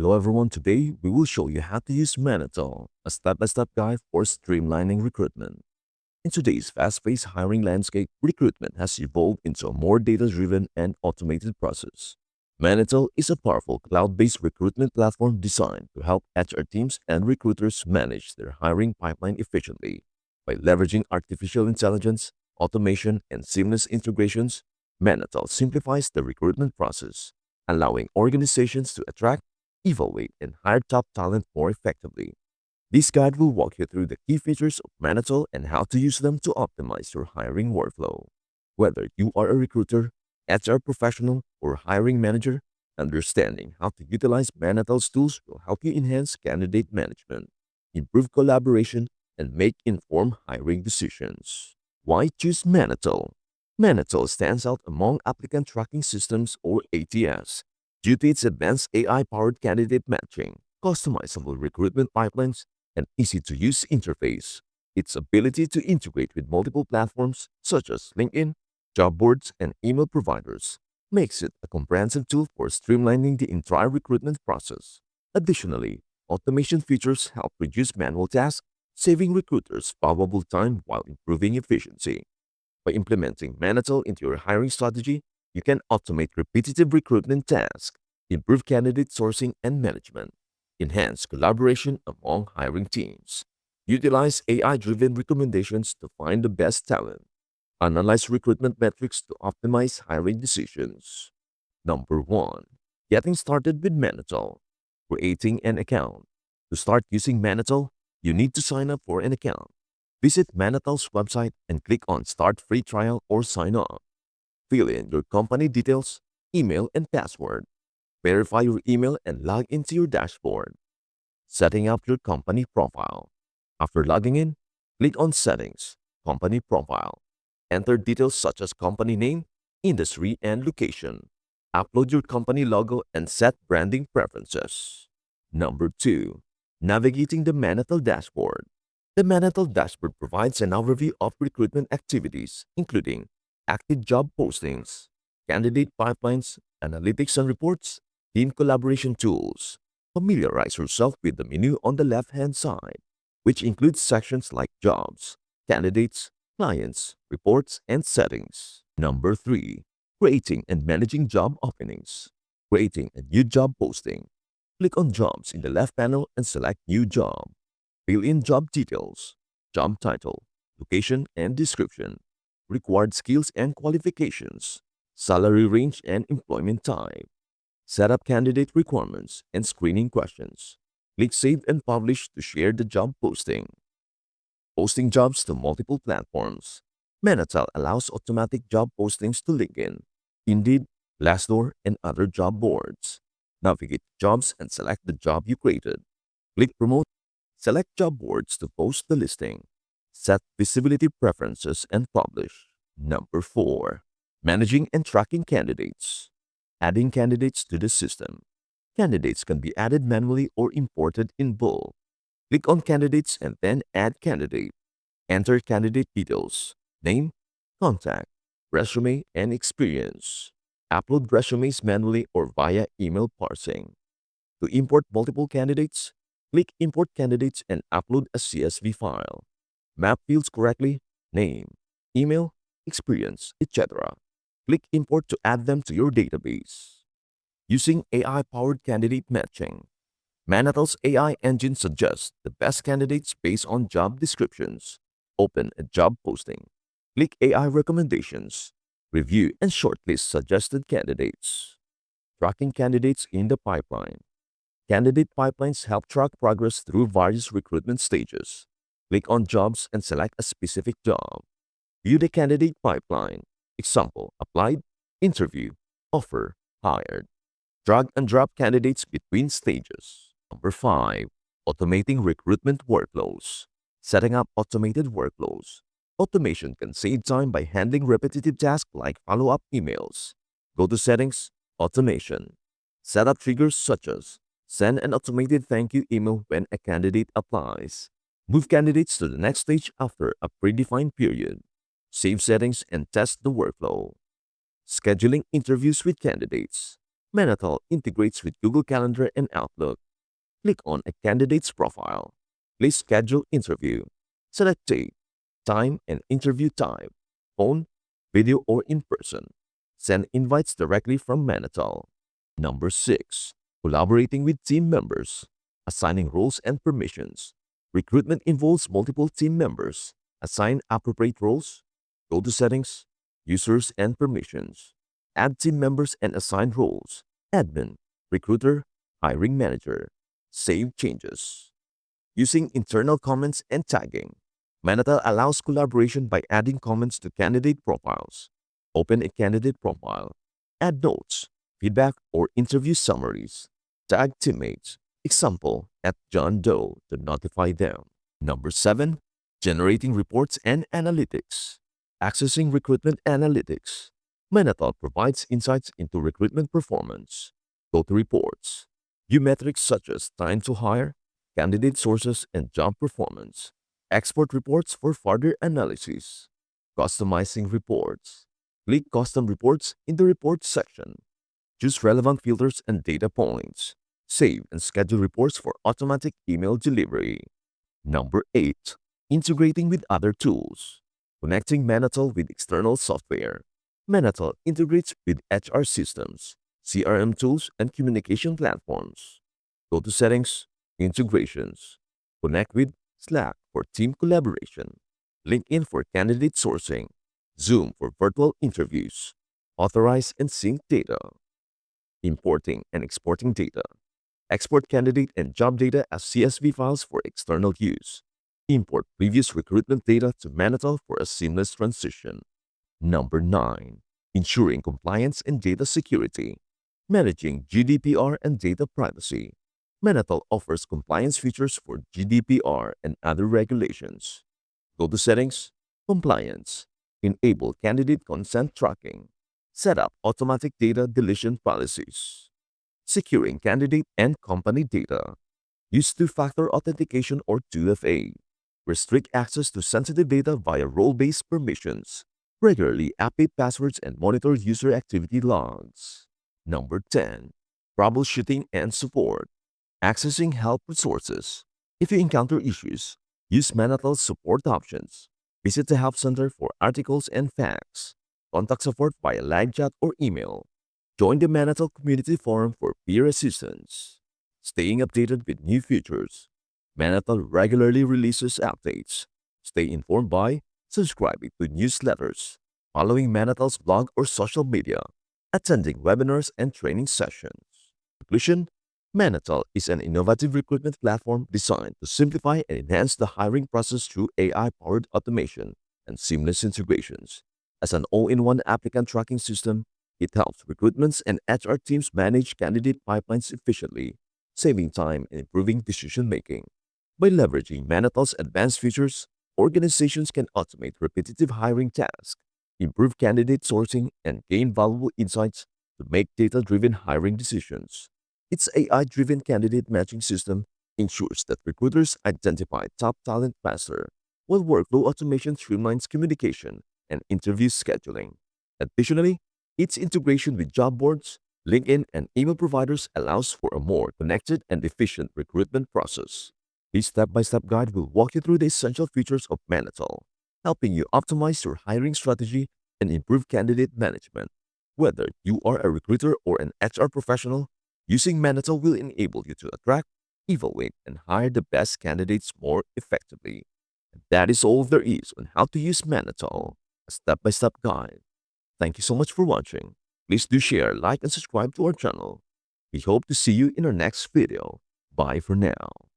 Hello everyone, today we will show you how to use Manatal, a step-by-step guide for streamlining recruitment. In today's fast-paced hiring landscape, recruitment has evolved into a more data-driven and automated process. Manatal is a powerful cloud-based recruitment platform designed to help HR teams and recruiters manage their hiring pipeline efficiently. By leveraging artificial intelligence, automation, and seamless integrations, Manatal simplifies the recruitment process, allowing organizations to attract, evaluate, and hire top talent more effectively. This guide will walk you through the key features of Manatal and how to use them to optimize your hiring workflow. Whether you are a recruiter, HR professional, or hiring manager, understanding how to utilize Manatal's tools will help you enhance candidate management, improve collaboration, and make informed hiring decisions. Why choose Manatal? Manatal stands out among applicant tracking systems or ATS due to its advanced AI-powered candidate matching, customizable recruitment pipelines, and easy-to-use interface. Its ability to integrate with multiple platforms such as LinkedIn, job boards, and email providers makes it a comprehensive tool for streamlining the entire recruitment process. Additionally, automation features help reduce manual tasks, saving recruiters valuable time while improving efficiency. By implementing Manatal into your hiring strategy, you can automate repetitive recruitment tasks, improve candidate sourcing and management, enhance collaboration among hiring teams, utilize AI-driven recommendations to find the best talent, analyze recruitment metrics to optimize hiring decisions. Number 1. Getting started with Manatal. Creating an account. To start using Manatal, you need to sign up for an account. Visit Manatal's website and click on Start Free Trial or Sign Up. Fill in your company details, email, and password. Verify your email and log into your dashboard. Setting up your company profile. After logging in, click on Settings, Company Profile. Enter details such as company name, industry, and location. Upload your company logo and set branding preferences. Number 2. Navigating the Manatal dashboard. The Manatal dashboard provides an overview of recruitment activities, including active job postings, candidate pipelines, analytics and reports, team collaboration tools. Familiarize yourself with the menu on the left-hand side, which includes sections like jobs, candidates, clients, reports, and settings. Number 3. Creating and managing job openings. Creating a new job posting. Click on Jobs in the left panel and select New Job. Fill in job details, job title, location and description, required skills and qualifications, salary range and employment type. Set up candidate requirements and screening questions. Click Save and Publish to share the job posting. Posting jobs to multiple platforms. Manatal allows automatic job postings to LinkedIn, Indeed, Glassdoor, and other job boards. Navigate jobs and select the job you created. Click Promote. Select job boards to post the listing. Set visibility preferences and publish. Number 4. Managing and tracking candidates. Adding candidates to the system. Candidates can be added manually or imported in bulk. Click on Candidates and then Add Candidate. Enter candidate details, name, contact, resume, and experience. Upload resumes manually or via email parsing. To import multiple candidates, click Import Candidates and upload a CSV file. Map fields correctly, name, email, experience, etc. Click Import to add them to your database. Using AI-powered candidate matching. Manatal's AI engine suggests the best candidates based on job descriptions. Open a job posting. Click AI recommendations. Review and shortlist suggested candidates. Tracking candidates in the pipeline. Candidate pipelines help track progress through various recruitment stages. Click on Jobs and select a specific job. View the candidate pipeline. Example, applied, interview, offer, hired. Drag and drop candidates between stages. Number 5. Automating recruitment workflows. Setting up automated workflows. Automation can save time by handling repetitive tasks like follow-up emails. Go to Settings, Automation. Set up triggers such as send an automated thank you email when a candidate applies. Move candidates to the next stage after a predefined period. Save settings and test the workflow. Scheduling interviews with candidates. Manatal integrates with Google Calendar and Outlook. Click on a candidate's profile. Please schedule interview. Select date, time, and interview type. Phone, video, or in person. Send invites directly from Manatal. Number 6. Collaborating with team members. Assigning roles and permissions. Recruitment involves multiple team members. Assign appropriate roles. Go to Settings, Users and Permissions. Add team members and assign roles. Admin, Recruiter, Hiring Manager. Save changes. Using internal comments and tagging. Manatal allows collaboration by adding comments to candidate profiles. Open a candidate profile. Add notes, feedback, or interview summaries. Tag teammates. Example, at John Doe to notify them. Number 7. Generating reports and analytics. Accessing recruitment analytics. Manatal provides insights into recruitment performance. Go to Reports. View metrics such as time to hire, candidate sources, and job performance. Export reports for further analysis. Customizing reports. Click Custom Reports in the Reports section. Choose relevant filters and data points. Save and schedule reports for automatic email delivery. Number 8. Integrating with other tools. Connecting Manatal with external software. Manatal integrates with HR systems, CRM tools, and communication platforms. Go to Settings, Integrations. Connect with Slack for team collaboration. LinkedIn for candidate sourcing. Zoom for virtual interviews. Authorize and sync data. Importing and exporting data. Export candidate and job data as CSV files for external use. Import previous recruitment data to Manatal for a seamless transition. Number 9. Ensuring compliance and data security. Managing GDPR and data privacy. Manatal offers compliance features for GDPR and other regulations. Go to Settings, Compliance. Enable candidate consent tracking. Set up automatic data deletion policies. Securing candidate and company data. Use two-factor authentication or 2FA. Restrict access to sensitive data via role-based permissions. Regularly update passwords and monitor user activity logs. Number 10. Troubleshooting and support. Accessing help resources. If you encounter issues, use Manatal's support options. Visit the Help Center for articles and facts. Contact support via live chat or email. Join the Manatal Community Forum for peer assistance. Staying updated with new features. Manatal regularly releases updates. Stay informed by subscribing to newsletters, following Manatal's blog or social media, attending webinars and training sessions. Conclusion: Manatal is an innovative recruitment platform designed to simplify and enhance the hiring process through AI-powered automation and seamless integrations. As an all-in-one applicant tracking system, it helps recruitments and HR teams manage candidate pipelines efficiently, saving time and improving decision-making. By leveraging Manatal's advanced features, organizations can automate repetitive hiring tasks, improve candidate sourcing, and gain valuable insights to make data-driven hiring decisions. Its AI-driven candidate matching system ensures that recruiters identify top talent faster, while workflow automation streamlines communication and interview scheduling. Additionally, its integration with job boards, LinkedIn, and email providers allows for a more connected and efficient recruitment process. This step-by-step guide will walk you through the essential features of Manatal, helping you optimize your hiring strategy and improve candidate management. Whether you are a recruiter or an HR professional, using Manatal will enable you to attract, evaluate, and hire the best candidates more effectively. And that is all there is on how to use Manatal, a step-by-step guide. Thank you so much for watching. Please do share, like, and subscribe to our channel. We hope to see you in our next video. Bye for now.